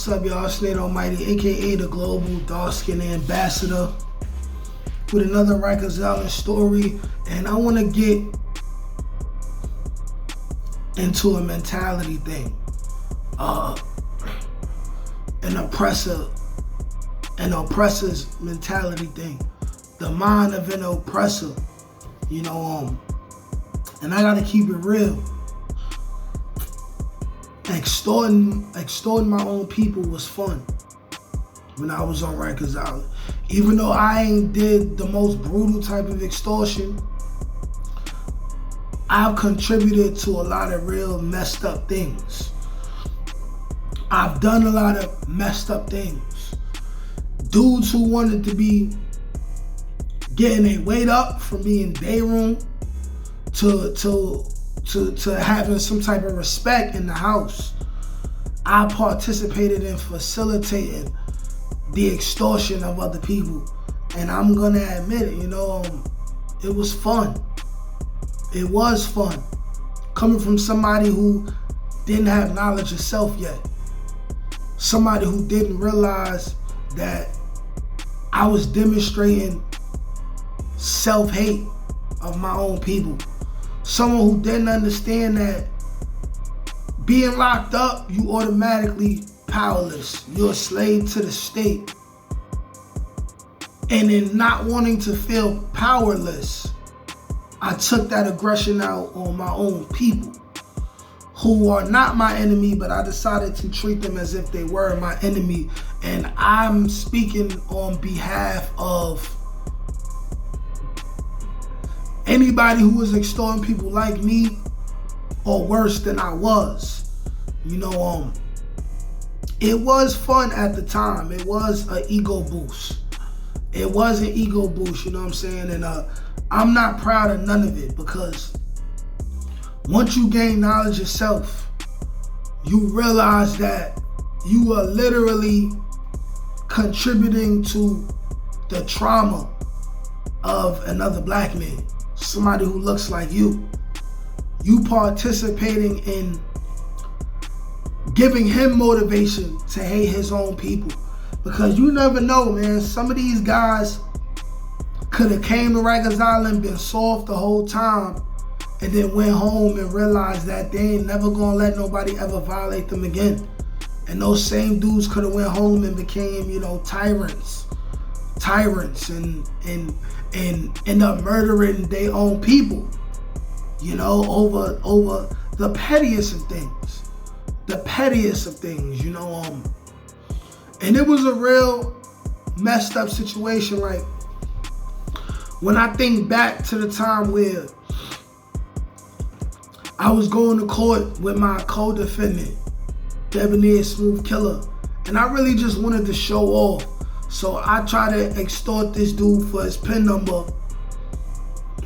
What's up, y'all? Snake Almighty, aka the Global Dark Skin Ambassador, with another Rikers story. And I want to get into a mentality thing. An oppressor's mentality thing. The mind of an oppressor. And I gotta keep it real. Extorting my own people was fun when I was on Rikers Island. Even though I ain't did the most brutal type of extortion, I've contributed to a lot of real messed up things. I've done a lot of messed up things. Dudes who wanted to be getting their weight up from being day room to having some type of respect in the house. I participated in facilitating the extortion of other people. And I'm gonna admit it, it was fun. It was fun. Coming from somebody who didn't have knowledge of self yet. Somebody who didn't realize that I was demonstrating self-hate of my own people. Someone who didn't understand that being locked up, you automatically powerless. You're a slave to the state. And in not wanting to feel powerless, I took that aggression out on my own people, who are not my enemy, but I decided to treat them as if they were my enemy. And I'm speaking on behalf of anybody who was extorting people like me or worse than I was. It was fun at the time. It was an ego boost. It was an ego boost, you know what I'm saying? And I'm not proud of none of it, because once you gain knowledge of self, you realize that you are literally contributing to the trauma of another black man. Somebody who looks like you. You participating in giving him motivation to hate his own people. Because you never know, man. Some of these guys could have came to Rikers Island, been soft the whole time, and then went home and realized that they ain't never gonna let nobody ever violate them again. And those same dudes could have went home and became, tyrants and end up murdering their own people, over the pettiest of things. And it was a real messed up situation. Like, when I think back to the time where I was going to court with my co-defendant, Debonair Smooth Killer, and I really just wanted to show off. So I tried to extort this dude for his PIN number,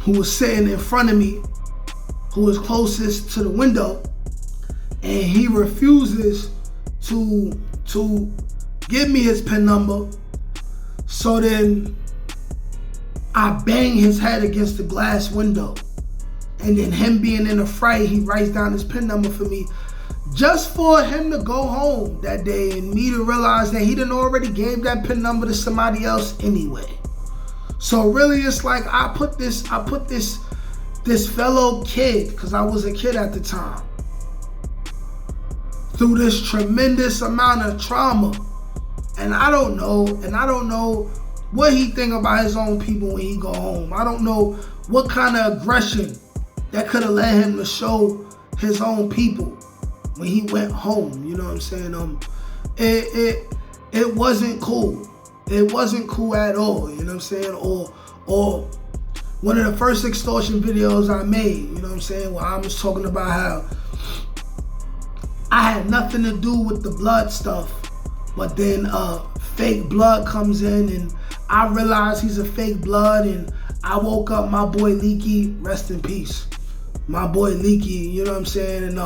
who was sitting in front of me, who was closest to the window, and he refuses to give me his PIN number. So then I bang his head against the glass window, and then him being in a fright, he writes down his PIN number for me, just for him to go home that day and me to realize that he done already gave that PIN number to somebody else anyway. So really, it's like I put this fellow kid, because I was a kid at the time, through this tremendous amount of trauma. And I don't know what he think about his own people when he go home. I don't know what kind of aggression that could have led him to show his own people when he went home. You know what I'm saying? It wasn't cool. It wasn't cool at all. You know what I'm saying? Or one of the first extortion videos I made, you know what I'm saying, where I was talking about how I had nothing to do with the blood stuff, but then fake blood comes in, and I realize he's a fake blood, and I woke up my boy Leaky, rest in peace, my boy Leaky, you know what I'm saying, and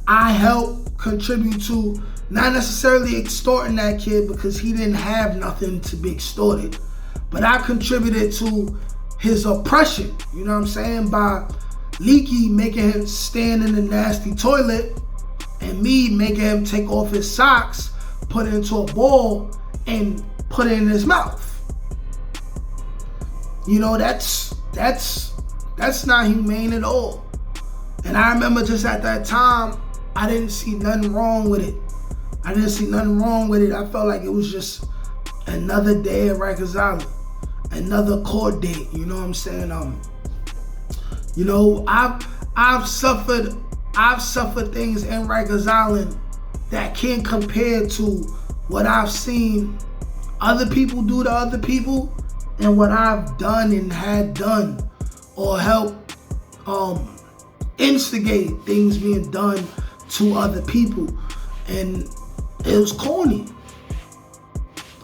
I helped contribute to not necessarily extorting that kid, because he didn't have nothing to be extorted, but I contributed to his oppression, you know what I'm saying, by Leaky making him stand in the nasty toilet and me making him take off his socks, put it into a ball, and put it in his mouth. You know, that's not humane at all. And I remember just at that time, I didn't see nothing wrong with it. I felt like it was just another day at Rikers Island, another court date. You know what I'm saying? You know, I've suffered things in Rikers Island that can't compare to what I've seen other people do to other people, and what I've done and had done, or helped instigate things being done to other people. And it was corny.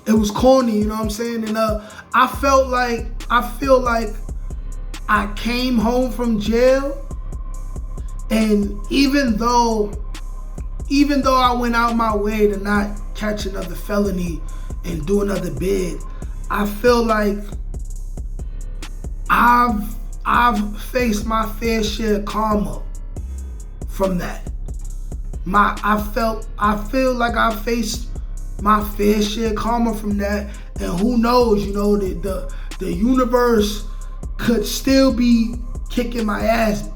You know what I'm saying? And I feel like I came home from jail, and even though I went out my way to not catch another felony and do another bid, I feel like I've faced my fair share of karma from that. I feel like I faced my fair share of karma from that, and who knows, you know, the universe could still be kicking my ass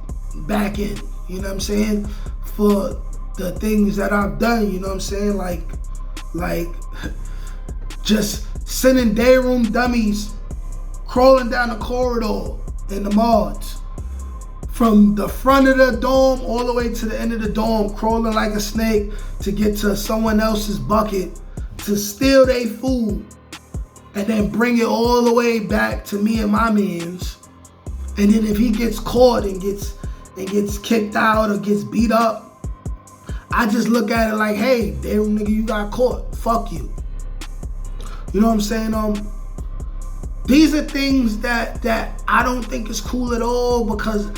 back in, you know what I'm saying, for the things that I've done, you know what I'm saying, like just sending day room dummies crawling down the corridor in the mods, from the front of the dorm all the way to the end of the dorm, crawling like a snake to get to someone else's bucket to steal their food, and then bring it all the way back to me and my mans. And then if he gets caught and gets kicked out or gets beat up, I just look at it like, hey, damn nigga, you got caught. Fuck you. You know what I'm saying? These are things that I don't think is cool at all, because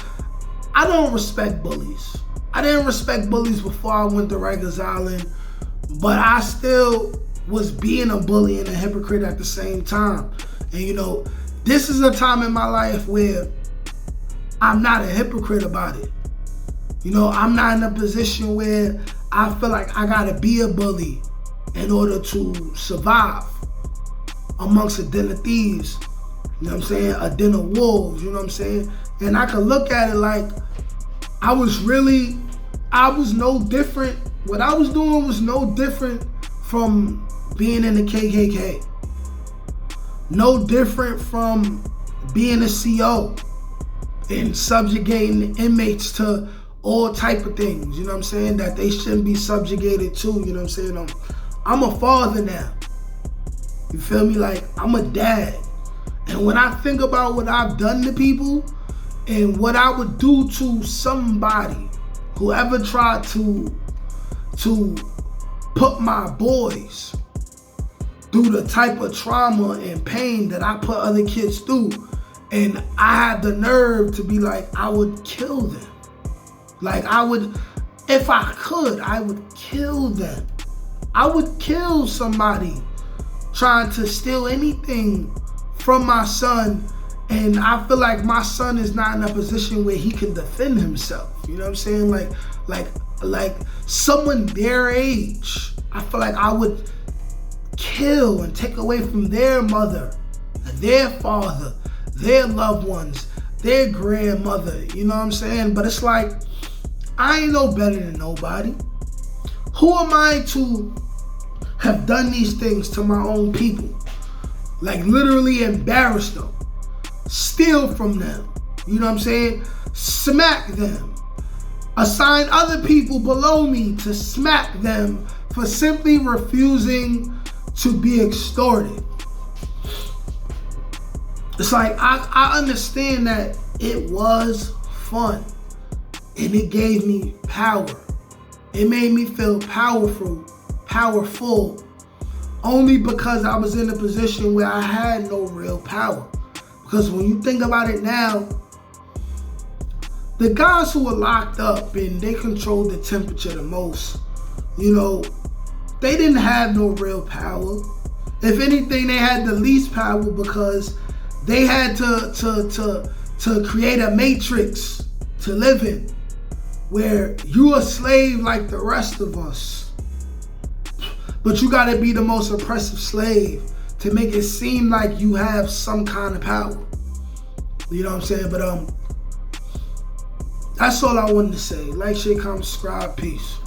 I don't respect bullies. I didn't respect bullies before I went to Rikers Island, but I still was being a bully and a hypocrite at the same time. And you know, this is a time in my life where I'm not a hypocrite about it. You know, I'm not in a position where I feel like I gotta be a bully in order to survive amongst a den of thieves, you know what I'm saying, a den of wolves, you know what I'm saying? And I can look at it like I was no different. What I was doing was no different from being in the KKK. No different from being a CO and subjugating inmates to all type of things, you know what I'm saying, that they shouldn't be subjugated to, you know what I'm saying? I'm a father now. You feel me? Like, I'm a dad. And when I think about what I've done to people and what I would do to somebody who ever tried to put my boys through the type of trauma and pain that I put other kids through, and I had the nerve to be like, I would kill them. Like, I would, if I could, I would kill them. I would kill somebody trying to steal anything from my son, and I feel like my son is not in a position where he can defend himself. You know what I'm saying? Like someone their age, I feel like I would kill and take away from their mother, their father, their loved ones, their grandmother. You know what I'm saying? But it's like, I ain't no better than nobody. Who am I to have done these things to my own people? Like, literally embarrass them, steal from them, you know what I'm saying? Smack them, assign other people below me to smack them for simply refusing to be extorted. It's like, I understand that it was fun and it gave me power. It made me feel powerful, only because I was in a position where I had no real power. Because when you think about it now, the guys who were locked up and they controlled the temperature the most, you know, they didn't have no real power. If anything, they had the least power because they had to create a matrix to live in. where you a slave like the rest of us, but you gotta be the most oppressive slave to make it seem like you have some kind of power. You know what I'm saying? But that's all I wanted to say. Like, share, comment, subscribe, peace.